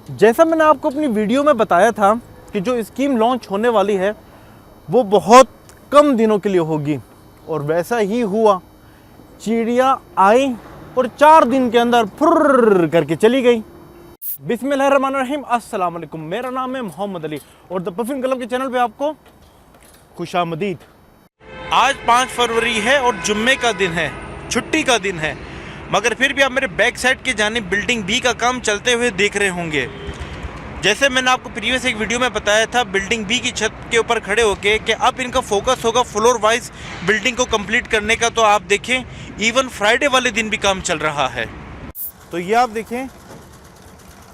जैसा मैंने आपको अपनी वीडियो में बताया था कि जो स्कीम लॉन्च होने वाली है वो बहुत कम दिनों के लिए होगी, और वैसा ही हुआ। चिड़िया आई और 4 दिन के अंदर फुर्र करके चली गई। बिस्मिल्लाहिर्रहमानिर्रहीम, अस्सलाम वालेकुम। मेरा नाम है मोहम्मद अली और द परफ्यूम क्लब के चैनल पे आपको खुशामदीद। आज 5 फरवरी है और जुम्मे का दिन है, छुट्टी का दिन है, मगर फिर भी आप मेरे बैक साइड की जानिब बिल्डिंग बी का काम चलते हुए देख रहे होंगे। जैसे मैंने आपको प्रीवियस एक वीडियो में बताया था, बिल्डिंग बी की छत के ऊपर खड़े होके कि अब इनका फोकस होगा फ्लोर वाइज बिल्डिंग को कंप्लीट करने का। तो आप देखें, इवन फ्राइडे वाले दिन भी काम चल रहा है। तो ये आप देखें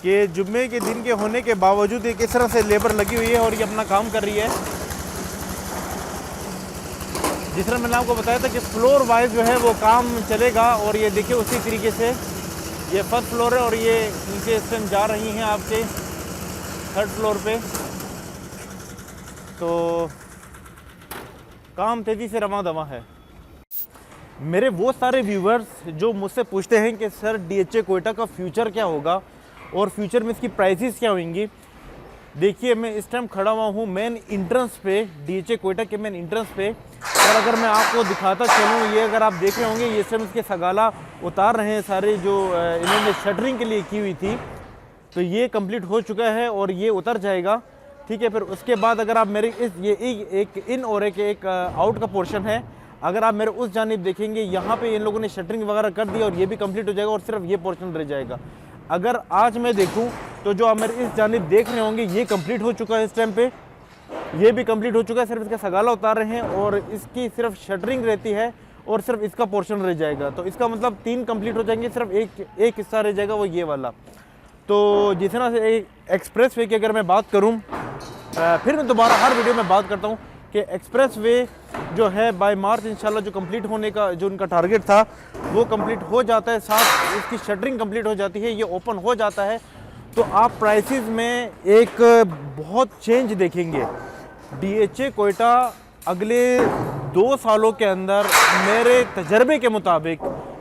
कि जुम्मे के दिन के होने के बावजूद ये किस तरह से लेबर लगी हुई है और ये अपना काम कर रही है। जिस तरह मैंने आपको बताया था कि फ्लोर वाइज जो है वो काम चलेगा, और ये देखिए उसी तरीके से ये फर्स्ट फ्लोर है और ये नीचे इस टाइम जा रही हैं आपके 3rd फ्लोर पे। तो काम तेज़ी से रवां दवा है। मेरे वो सारे व्यूवर्स जो मुझसे पूछते हैं कि सर DHA कोयटा का फ्यूचर क्या होगा और फ्यूचर में इसकी प्राइसेस क्या होंगी। देखिए, मैं इस टाइम खड़ा हुआ हूँ मेन इंट्रेंस पे, DHA कोयटा के मेन इंट्रेंस पे, और अगर मैं आपको दिखाता चलूँ, ये अगर आप देख रहे होंगे ये सब इसके सगाला उतार रहे हैं सारे, जो इन्होंने शटरिंग के लिए की हुई थी। तो ये कंप्लीट हो चुका है और ये उतर जाएगा, ठीक है। फिर उसके बाद अगर आप मेरे इस ये एक इन और एक आउट का पोर्शन है, अगर आप मेरे उस जानिब देखेंगे, यहाँ पे इन लोगों ने शटरिंग वगैरह कर दिया और ये भी कंप्लीट हो जाएगा और सिर्फ ये पोर्शन रह जाएगा। अगर आज मैं देखूँ तो जो आप मेरे इस जानिब देख रहे होंगे ये कंप्लीट हो चुका है, इस टाइम पे ये भी कंप्लीट हो चुका है। सिर्फ इसका सगाला उतार रहे हैं और इसकी सिर्फ शटरिंग रहती है और सिर्फ इसका पोर्शन रह जाएगा। तो इसका मतलब 3 कंप्लीट हो जाएंगे, सिर्फ एक हिस्सा रह जाएगा, वो ये वाला। तो जिस तरह से एक एक्सप्रेस वे की अगर मैं बात करूं, फिर मैं दोबारा हर वीडियो में बात करता हूं कि एक्सप्रेस वे जो है बाय मार्च इंशाल्लाह जो कंप्लीट होने का जो उनका टारगेट था वो कंप्लीट हो जाता है, साथ इसकी शटरिंग कंप्लीट हो जाती है, ये ओपन हो जाता है। तो आप प्राइसेस में एक बहुत चेंज देखेंगे। DHA कोयटा अगले 2 सालों के अंदर मेरे तजर्बे के मुताबिक,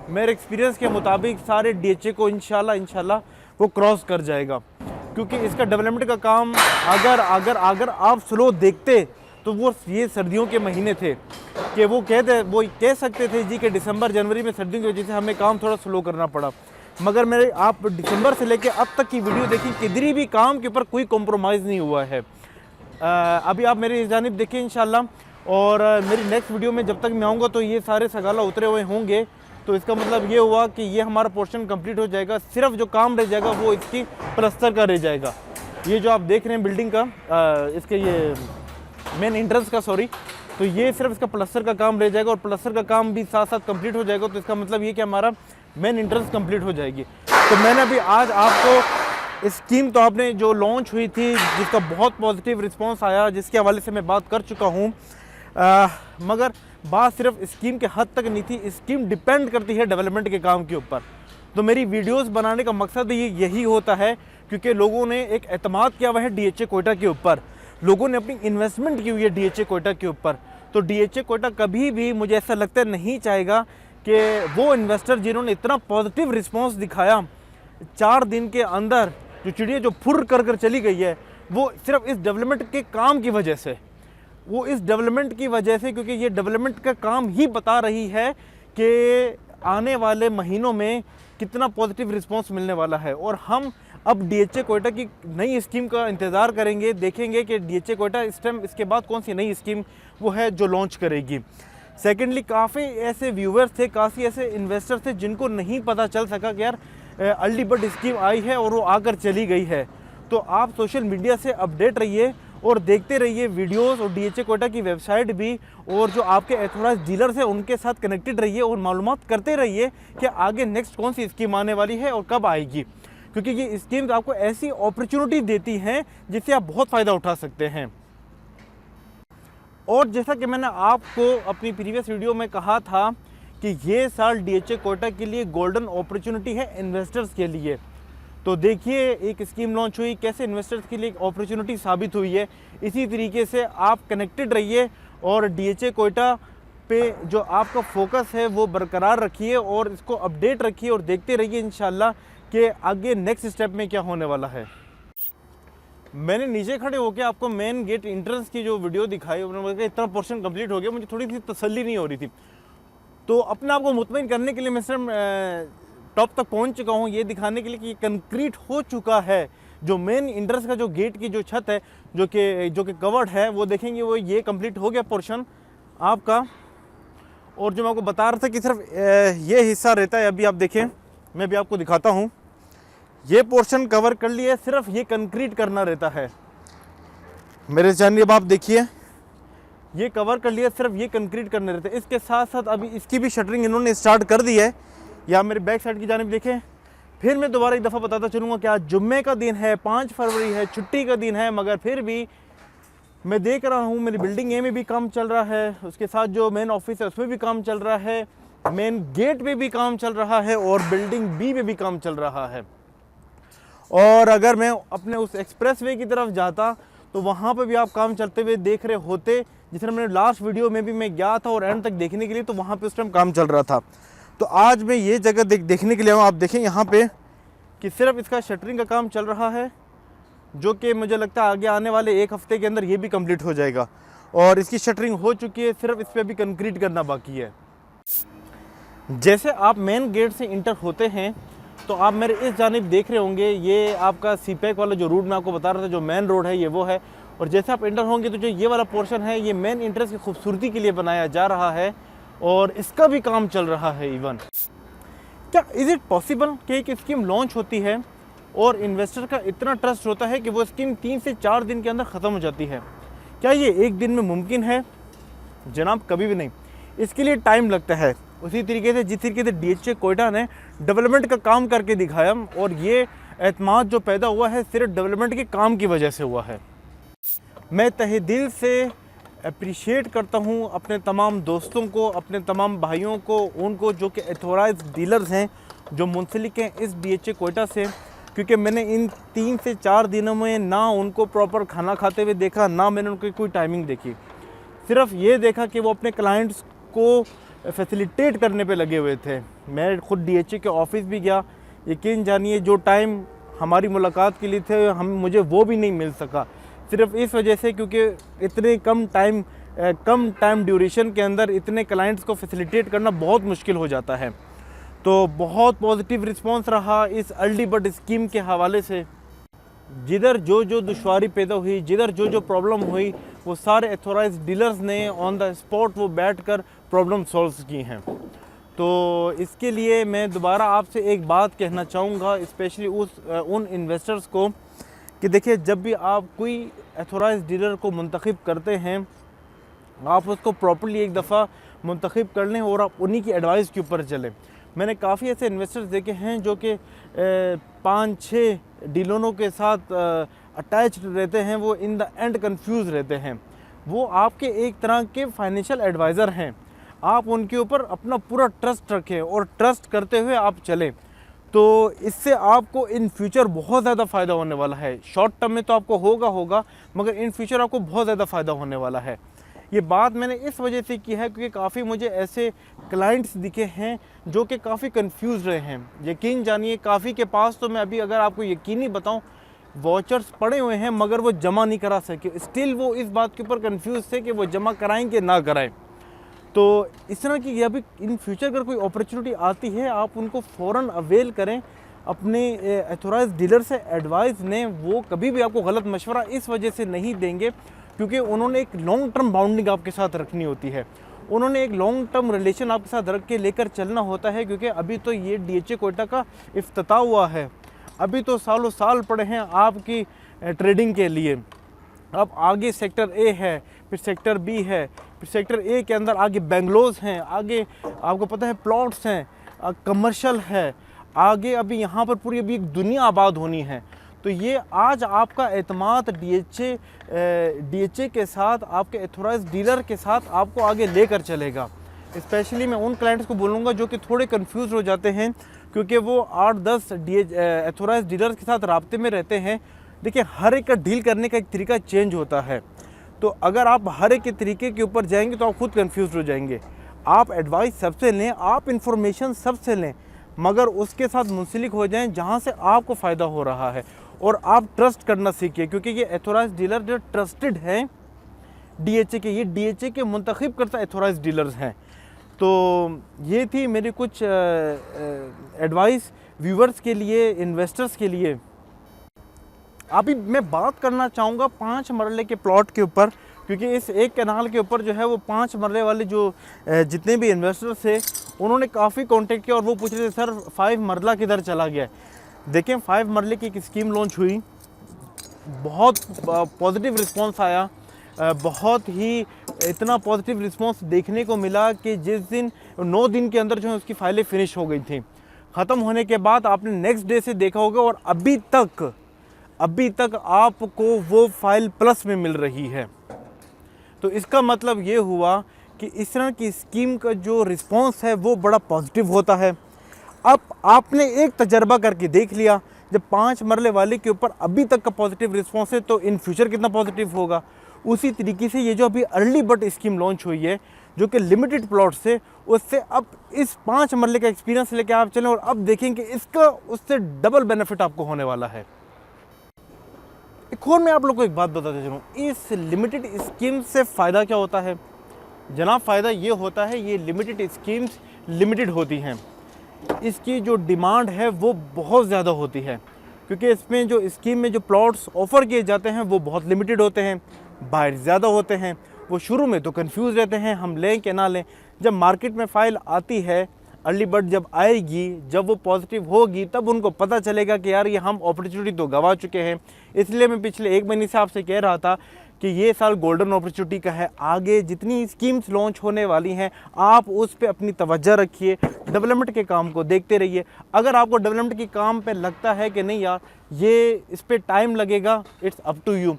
मेरे एक्सपीरियंस के मुताबिक सारे DHA को इंशाल्लाह वो क्रॉस कर जाएगा, क्योंकि इसका डेवलपमेंट का काम अगर आप स्लो देखते तो वो ये सर्दियों के महीने थे कि वो कह सकते थे जी कि दिसंबर जनवरी में सर्दियों की वजह से हमें काम थोड़ा स्लो करना पड़ा। मगर मेरे आप दिसंबर से लेके अब तक की वीडियो देखिए, किधर भी काम के ऊपर कोई कॉम्प्रोमाइज़ नहीं हुआ है। अभी आप मेरी जानिब देखें इंशाल्लाह, और मेरी नेक्स्ट वीडियो में जब तक मैं आऊँगा तो ये सारे सगाला उतरे हुए होंगे। तो इसका मतलब ये हुआ कि ये हमारा पोर्शन कंप्लीट हो जाएगा, सिर्फ जो काम रह जाएगा वो इसकी प्लस्तर का रह जाएगा। ये जो आप देख रहे हैं बिल्डिंग का, इसके ये मेन एंट्रेंस का, सॉरी, तो ये सिर्फ इसका प्लस्तर का काम रह जाएगा और प्लस्तर का काम भी साथ साथ कंप्लीट हो जाएगा। तो इसका मतलब ये कि हमारा मेन एंट्रेंस कंप्लीट हो जाएगी। तो मैंने अभी आज आपको स्कीम तो आपने जो लॉन्च हुई थी जिसका बहुत पॉजिटिव रिस्पांस आया, जिसके हवाले से मैं बात कर चुका हूँ, मगर बात सिर्फ स्कीम के हद तक नहीं थी। स्कीम डिपेंड करती है डेवलपमेंट के काम के ऊपर। तो मेरी वीडियोस बनाने का मकसद यही होता है, क्योंकि लोगों ने एक एतमाद किया हुआ है DHA कोयटा के ऊपर, लोगों ने अपनी इन्वेस्टमेंट की हुई है DHA कोयटा के ऊपर। तो DHA कोयटा कभी भी, मुझे ऐसा लगता नहीं चाहेगा कि वो इन्वेस्टर जिन्होंने इतना पॉजिटिव रिस्पॉन्स दिखाया 4 दिन के अंदर, जो चिड़िया जो फुर कर चली गई है, वो सिर्फ इस डेवलपमेंट के काम की वजह से, क्योंकि ये डेवलपमेंट का काम ही बता रही है कि आने वाले महीनों में कितना पॉजिटिव रिस्पांस मिलने वाला है। और हम अब DHA कोयटा की नई स्कीम का इंतज़ार करेंगे, देखेंगे कि DHA कोयटा इसके बाद कौन सी नई स्कीम वो है जो लॉन्च करेगी। सेकेंडली, काफ़ी ऐसे व्यूवर्स थे, काफ़ी ऐसे इन्वेस्टर्स थे जिनको नहीं पता चल सका कि यार अर्ली बर्ड स्कीम आई है और वो आकर चली गई है। तो आप सोशल मीडिया से अपडेट रहिए और देखते रहिए वीडियोस, और DHA कोयटा की वेबसाइट भी, और जो आपके एथोराइज डीलर्स हैं उनके साथ कनेक्टेड रहिए और मालूमात करते रहिए कि आगे नेक्स्ट कौन सी स्कीम आने वाली है और कब आएगी, क्योंकि ये स्कीम्स आपको ऐसी अपॉर्चुनिटी देती हैं जिससे आप बहुत फ़ायदा उठा सकते हैं। और जैसा कि मैंने आपको अपनी प्रीवियस वीडियो में कहा था कि ये साल DHA कोयटा के लिए गोल्डन अपॉर्चुनिटी है इन्वेस्टर्स के लिए। तो देखिए, एक स्कीम लॉन्च हुई, कैसे इन्वेस्टर्स के लिए एक अपॉर्चुनिटी साबित हुई है। इसी तरीके से आप कनेक्टेड रहिए और DHA कोयटा पे जो आपका फोकस है वो बरकरार रखिए और इसको अपडेट रखिए और देखते रहिए इंशाल्लाह कि आगे नेक्स्ट स्टेप में क्या होने वाला है। मैंने नीचे खड़े होकर आपको मेन गेट एंट्रेंस की जो वीडियो दिखाई, उन्होंने कहा इतना पोर्शन कंप्लीट हो गया, मुझे थोड़ी सी तसल्ली नहीं हो रही थी। तो अपने आप को मुतमईन करने के लिए मैं सिर्फ टॉप तक पहुंच चुका हूं, ये दिखाने के लिए कि ये कंक्रीट हो चुका है। जो मेन एंट्रेंस का जो गेट की जो छत है जो कि कवर्ड है, वो देखेंगे वो ये कंप्लीट हो गया पोर्शन आपका। और जो मैं आपको बता रहा था कि सिर्फ ये हिस्सा रहता है, अभी आप देखें, मैं भी आपको दिखाता हूँ, ये पोर्शन कवर कर लिया, सिर्फ ये कंक्रीट करना रहता है मेरे चैनल। अब आप देखिए, ये कवर कर लिया, सिर्फ ये कंक्रीट करने रहते हैं। इसके साथ साथ अभी इसकी भी शटरिंग इन्होंने स्टार्ट कर दी है। या मेरे बैक साइड की जानिब देखें। फिर मैं दोबारा एक दफ़ा बताता चलूँगा कि आज जुम्मे का दिन है, 5 फरवरी है, छुट्टी का दिन है, मगर फिर भी मैं देख रहा हूँ मेरी बिल्डिंग ए में भी काम चल रहा है, उसके साथ जो मेन ऑफिस है उसमें भी काम चल रहा है, मेन गेट पे भी काम चल रहा है और बिल्डिंग बी में भी काम चल रहा है। और अगर मैं अपने उस एक्सप्रेस वे की तरफ जाता तो वहाँ पे भी आप काम चलते हुए देख रहे होते, जिस तरह मैंने लास्ट वीडियो में भी मैं गया था और एंड तक देखने के लिए, तो वहाँ पे उस टाइम काम चल रहा था। तो आज मैं ये जगह देखने के लिए आऊँ। आप देखें यहाँ पे कि सिर्फ इसका शटरिंग का काम चल रहा है, जो कि मुझे लगता है आगे आने वाले 1 हफ्ते के अंदर ये भी कंप्लीट हो जाएगा। और इसकी शटरिंग हो चुकी है, सिर्फ इस पर अभी कंक्रीट करना बाकी है। जैसे आप मेन गेट से इंटर होते हैं तो आप मेरे इस जानिब देख रहे होंगे, ये आपका सीपैक वाला जो रूट मैं आपको बता रहा था, जो मेन रोड है ये वो है। और जैसे आप इंटर होंगे तो जो ये वाला पोर्शन है, ये मेन एंट्रेंस की खूबसूरती के लिए बनाया जा रहा है और इसका भी काम चल रहा है। इवन क्या इज़ इट पॉसिबल कि एक स्कीम लॉन्च होती है और इन्वेस्टर का इतना ट्रस्ट होता है कि वो स्कीम 3 से 4 दिन के अंदर ख़त्म हो जाती है? क्या ये एक दिन में मुमकिन है? जनाब, कभी भी नहीं। इसके लिए टाइम लगता है। उसी तरीके से जिस तरीके से DHA कोयटा ने डेवलपमेंट का काम करके दिखाया, और ये एतमाद जो पैदा हुआ है सिर्फ डेवलपमेंट के काम की वजह से हुआ है। मैं तहे दिल से अप्रिशिएट करता हूँ अपने तमाम दोस्तों को, अपने तमाम भाइयों को, उनको जो कि एथोराइज डीलर्स हैं, जो मुंसलिक हैं इस DHA कोयटा से, क्योंकि मैंने इन 3 से 4 दिनों में ना उनको प्रॉपर खाना खाते हुए देखा, ना मैंने उनकी कोई टाइमिंग देखी। सिर्फ ये देखा कि वो अपने क्लाइंट्स को फैसिलिटेट करने पे लगे हुए थे। मैं खुद DHA के ऑफिस भी गया, यकीन जानिए जो टाइम हमारी मुलाकात के लिए थे मुझे वो भी नहीं मिल सका, सिर्फ इस वजह से क्योंकि इतने कम टाइम ड्यूरेशन के अंदर इतने क्लाइंट्स को फैसिलिटेट करना बहुत मुश्किल हो जाता है। तो बहुत पॉजिटिव रिस्पांस रहा इस अर्ली बर्ड स्कीम के हवाले से। जिधर जो दुश्वारी पैदा हुई, जिधर जो प्रॉब्लम हुई, वो सारे एथोराइज डीलर्स ने ऑन द स्पॉट वो बैठकर प्रॉब्लम सॉल्व की हैं। तो इसके लिए मैं दोबारा आपसे एक बात कहना चाहूँगा, स्पेशली उन इन्वेस्टर्स को, कि देखिए जब भी आप कोई एथोराइज डीलर को मुंतखब करते हैं, आप उसको प्रॉपर्ली एक दफ़ा मुंतखब कर लें और आप उन्हीं की एडवाइस के ऊपर चलें। मैंने काफ़ी ऐसे इन्वेस्टर्स देखे हैं जो कि 5-6 डीलरों के साथ अटैच रहते हैं, वो इन द एंड कंफ्यूज रहते हैं। वो आपके एक तरह के फाइनेंशियल एडवाइज़र हैं, आप उनके ऊपर अपना पूरा ट्रस्ट रखें और ट्रस्ट करते हुए आप चलें, तो इससे आपको इन फ्यूचर बहुत ज़्यादा फ़ायदा होने वाला है। शॉर्ट टर्म में तो आपको होगा, मगर इन फ्यूचर आपको बहुत ज़्यादा फ़ायदा होने वाला है। ये बात मैंने इस वजह से की है क्योंकि काफ़ी मुझे ऐसे क्लाइंट्स दिखे हैं जो कि काफ़ी कंफ्यूज रहे हैं। यकीन जानिए, काफ़ी के पास तो मैं अभी अगर आपको यकीनी बताऊं, वाउचर्स पड़े हुए हैं मगर वो जमा नहीं करा सके। स्टिल वो इस बात के ऊपर कंफ्यूज थे कि वो जमा कराएं कि ना कराएं। तो इस तरह की अभी इन फ्यूचर अगर कोई अपॉर्चुनिटी आती है, आप उनको फ़ौरन अवेल करें। अपने एथोराइज डीलर से एडवाइस लें, वो कभी भी आपको गलत मशवरा इस वजह से नहीं देंगे क्योंकि उन्होंने एक लॉन्ग टर्म बाउंडिंग आपके साथ रखनी होती है, उन्होंने एक लॉन्ग टर्म रिलेशन आपके साथ रख के लेकर चलना होता है। क्योंकि अभी तो ये DHA कोयटा का इफ्तिताह हुआ है, अभी तो सालों साल पड़े हैं आपकी ट्रेडिंग के लिए। अब आगे सेक्टर A है, फिर सेक्टर B है, फिर सेक्टर A के अंदर आगे बेंगलोज हैं, आगे आपको पता है प्लॉट्स हैं, कमर्शियल है, आगे अभी यहाँ पर पूरी अभी एक दुनिया आबाद होनी है। तो ये आज आपका एतमाद DHA के साथ, आपके एथोराइज डीलर के साथ आपको आगे लेकर चलेगा। स्पेशली मैं उन क्लाइंट्स को बोलूँगा जो कि थोड़े कंफ्यूज हो जाते हैं क्योंकि वो 8-10 एथोराइज डीलर्स के साथ राब्ते में रहते हैं। देखिए, हर एक का डील करने का एक तरीका चेंज होता है, तो अगर आप हर एक के तरीके के ऊपर जाएंगे तो आप खुद कंफ्यूज हो जाएंगे। आप एडवाइस सबसे लें, आप इंफॉर्मेशन सबसे लें, मगर उसके साथ मुंसलिक हो जाएं जहां से आपको फ़ायदा हो रहा है। और आप ट्रस्ट करना सीखिए, क्योंकि ये एथोराइज्ड डीलर जो ट्रस्टेड हैं DHA के, ये DHA के मुंतखब करता एथोराइज्ड डीलर्स हैं। तो ये थी मेरी कुछ एडवाइस व्यूवर्स के लिए, इन्वेस्टर्स के लिए। अभी मैं बात करना चाहूँगा 5 मरले के प्लॉट के ऊपर, क्योंकि इस एक कैनाल के ऊपर जो है वो 5 मरले वाले जो जितने भी इन्वेस्टर्स थे उन्होंने काफ़ी कांटेक्ट किया और वो पूछ रहे थे सर 5 मरला किधर चला गया है। देखें 5 मरले की एक स्कीम लॉन्च हुई, बहुत पॉजिटिव रिस्पांस आया, बहुत ही इतना पॉजिटिव रिस्पांस देखने को मिला कि जिस दिन 9 दिन के अंदर जो है उसकी फाइलें फिनिश हो गई थी। ख़त्म होने के बाद आपने नेक्स्ट डे से देखा होगा और अभी तक आपको वो फाइल प्लस में मिल रही है। तो इसका मतलब ये हुआ कि इस तरह की स्कीम का जो रिस्पांस है वो बड़ा पॉजिटिव होता है। अब आपने एक तजर्बा करके देख लिया, जब 5 मरले वाले के ऊपर अभी तक का पॉजिटिव रिस्पांस है तो इन फ्यूचर कितना पॉजिटिव होगा। उसी तरीके से ये जो अभी अर्ली बर्ड स्कीम लॉन्च हुई है जो कि लिमिटेड प्लॉट से, उससे अब इस 5 मरले का एक्सपीरियंस लेके आप चलें और अब देखें कि इसका उससे डबल बेनिफिट आपको होने वाला है। एक और मैं आप लोग को एक बात बताते चलूँ, इस लिमिटेड स्कीम से फ़ायदा क्या होता है जनाब? फ़ायदा ये होता है, ये लिमिटेड स्कीम्स लिमिटेड होती हैं, इसकी जो डिमांड है वो बहुत ज़्यादा होती है, क्योंकि इसमें जो स्कीम में जो प्लॉट्स ऑफ़र किए जाते हैं वो बहुत लिमिटेड होते हैं, बाहर ज़्यादा होते हैं। वो शुरू में तो कंफ्यूज रहते हैं हम लें कि ना लें। जब मार्केट में फ़ाइल आती है, अर्ली बर्ड जब आएगी, जब वो पॉजिटिव होगी, तब उनको पता चलेगा कि यार ये हम अपॉर्चुनिटी तो गंवा चुके हैं। इसलिए मैं पिछले 1 महीने से आपसे कह रहा था कि ये साल गोल्डन अपॉर्चुनिटी का है। आगे जितनी स्कीम्स लॉन्च होने वाली हैं आप उस पे अपनी तवज्जो रखिए, डेवलपमेंट के काम को देखते रहिए। अगर आपको डेवलपमेंट के काम पे लगता है कि नहीं यार ये इस पर टाइम लगेगा, it's up to you.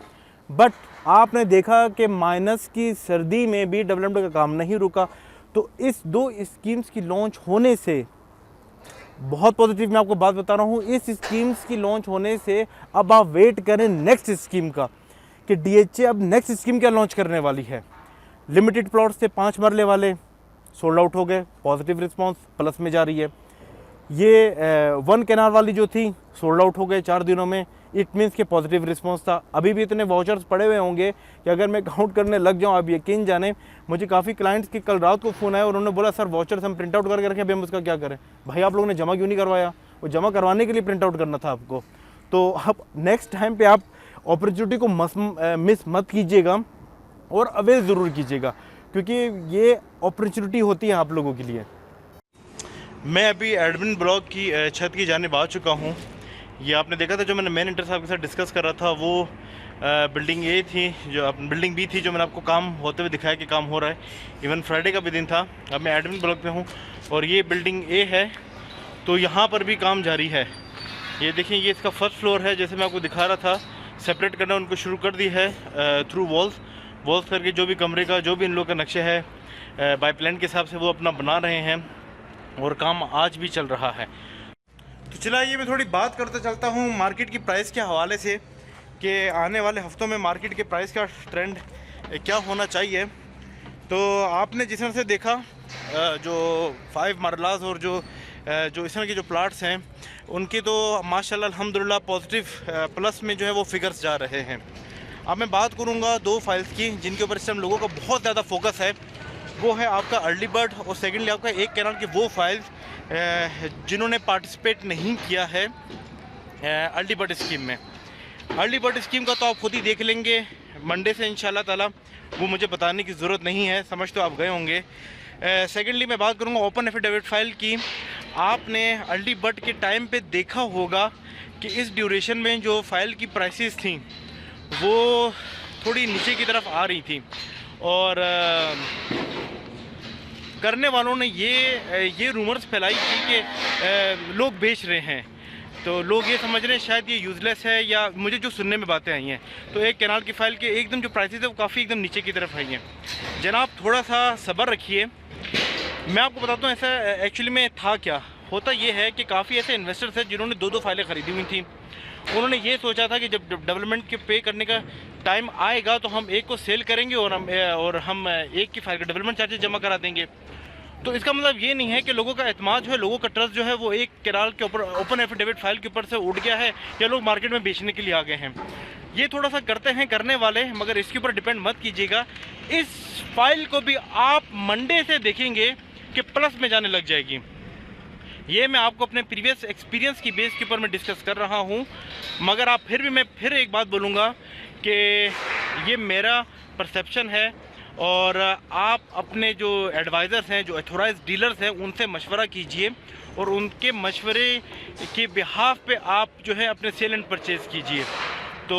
But आपने देखा कि माइनस की सर्दी में भी डेवलपमेंट का काम नहीं रुका। तो इस 2 स्कीम्स की लॉन्च होने से बहुत पॉजिटिव, मैं आपको बात बता रहा हूँ, इस स्कीम्स की लॉन्च होने से अब आप वेट करें नेक्स्ट स्कीम का कि DHA अब नेक्स्ट स्कीम क्या लॉन्च करने वाली है। लिमिटेड प्लॉट से 5 मरले वाले सोल्ड आउट हो गए, पॉजिटिव रिस्पांस प्लस में जा रही है। ये 1 कैनाल वाली जो थी सोल्ड आउट हो गए 4 दिनों में, इट मीन्स के पॉजिटिव रिस्पांस था। अभी भी इतने वाउचर्स पड़े हुए होंगे कि अगर मैं काउंट करने लग जाऊं आप यकीन जाने, मुझे काफ़ी क्लाइंट्स के कल रात को फ़ोन आया और उन्होंने बोला सर वाउचर्स हम प्रिंट आउट करके रखें, अभी हम उसका क्या करें? भाई आप लोगों ने जमा क्यों नहीं करवाया? वो जमा करवाने के लिए प्रिंट आउट करना था आपको। तो अब नेक्स्ट टाइम पे आप अपॉर्चुनिटी को मिस मत कीजिएगा और अवेल ज़रूर कीजिएगा, क्योंकि ये अपॉर्चुनिटी होती है आप लोगों के लिए। मैं अभी एडमिन ब्लॉक की छत की जानिब आ चुका हूँ। ये आपने देखा था जो मैंने मेन इंटर साहब के साथ डिस्कस कर रहा था, वो बिल्डिंग ए थी, जो बिल्डिंग बी थी, जो मैंने आपको काम होते हुए दिखाया कि काम हो रहा है। इवन फ्राइडे का भी दिन था। अब मैं एडमिन ब्लॉक पे हूँ और ये बिल्डिंग ए है, तो यहाँ पर भी काम जारी है। ये देखें, ये इसका फर्स्ट फ्लोर है, जैसे मैं आपको दिखा रहा था। सेपरेट करना उनको शुरू कर दी है थ्रू वॉल्स करके, जो भी कमरे का जो भी इन लोग का नक्शा है बाय प्लान के हिसाब से वो अपना बना रहे हैं और काम आज भी चल रहा है। तो चलिए मैं थोड़ी बात करते चलता हूँ मार्केट की प्राइस के हवाले से कि आने वाले हफ्तों में मार्केट के प्राइस का ट्रेंड क्या होना चाहिए। तो आपने जिस तरह से देखा जो 5 मरलाज और जो इस तरह के जो प्लाट्स हैं उनकी तो माशाल्लाह अल्हम्दुलिल्लाह पॉजिटिव प्लस में जो है वो फिगर्स जा रहे हैं। अब मैं बात करूँगा 2 फाइल्स की जिनके ऊपर इस टाइम लोगों का बहुत ज़्यादा फोकस है। वो है आपका अर्ली बर्ड और सेकेंडली आपका 1 कैनाल की वो फाइल्स जिन्होंने पार्टिसिपेट नहीं किया है अर्ली बर्ड स्कीम में। अर्ली बर्ड स्कीम का तो आप खुद ही देख लेंगे मंडे से इंशाल्लाह ताला, वो मुझे बताने की ज़रूरत नहीं है, समझ तो आप गए होंगे। सेकेंडली मैं बात करूँगा ओपन एफिडेविट फाइल की। आपने अर्ली बर्ड के टाइम पे देखा होगा कि इस ड्यूरेशन में जो फाइल की प्राइसेस थी वो थोड़ी नीचे की तरफ आ रही थी और करने वालों ने ये रूमर्स फैलाई थी कि लोग बेच रहे हैं, तो लोग ये समझ रहे हैं शायद ये यूज़लेस है, या मुझे जो सुनने में बातें आई हैं तो 1 कैनाल की फ़ाइल के एकदम जो प्राइसेस है वो काफ़ी एकदम नीचे की तरफ आई हैं। जनाब थोड़ा सा सब्र रखिए। मैं आपको बताता हूँ ऐसा एक्चुअली में था क्या होता। ये है कि काफ़ी ऐसे इन्वेस्टर्स हैं जिन्होंने 2-2 फाइलें ख़रीदी हुई थी। उन्होंने ये सोचा था कि जब डेवलपमेंट के पे करने का टाइम आएगा तो हम एक को सेल करेंगे और हम एक की फाइल का डेवलपमेंट चार्जेस जमा करा देंगे। तो इसका मतलब ये नहीं है कि लोगों का एतमाद जो है, लोगों का ट्रस्ट जो है वो एक किराल के ऊपर, ओपन एफिडेविट फाइल के ऊपर से उठ गया है या लोग मार्केट में बेचने के लिए आ गए हैं। ये थोड़ा सा करते हैं करने वाले, मगर इसके ऊपर डिपेंड मत कीजिएगा। इस फाइल को भी आप मंडे से देखेंगे कि प्लस में जाने लग जाएगी। ये मैं आपको अपने प्रीवियस एक्सपीरियंस की बेस के ऊपर मैं डिस्कस कर रहा हूँ, मगर आप मैं फिर एक बात बोलूँगा कि ये मेरा परसेप्शन है, और आप अपने जो एडवाइज़र्स हैं, जो अथोराइज डीलर्स हैं, उनसे मशवरा कीजिए और उनके मशवरे के बिहाफ पे आप जो है अपने सेल एंड परचेज़ कीजिए। तो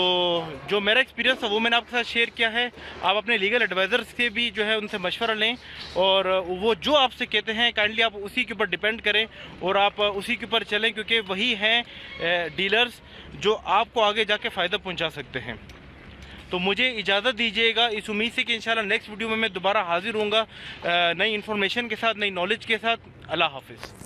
जो मेरा एक्सपीरियंस है वो मैंने आपके साथ शेयर किया है। आप अपने लीगल एडवाइज़र्स के भी जो है उनसे मशवरा लें, और वो जो आपसे कहते हैं काइंडली आप उसी के ऊपर डिपेंड करें और आप उसी के ऊपर चलें, क्योंकि वही हैं डीलर्स जो आपको आगे जाके फ़ायदा पहुंचा सकते हैं। तो मुझे इजाज़त दीजिएगा, इस उम्मीद से कि इंशाल्लाह नेक्स्ट वीडियो में मैं दोबारा हाजिर होऊंगा नई इन्फॉर्मेशन के साथ, नई नॉलेज के साथ। अल्लाह हाफिज़।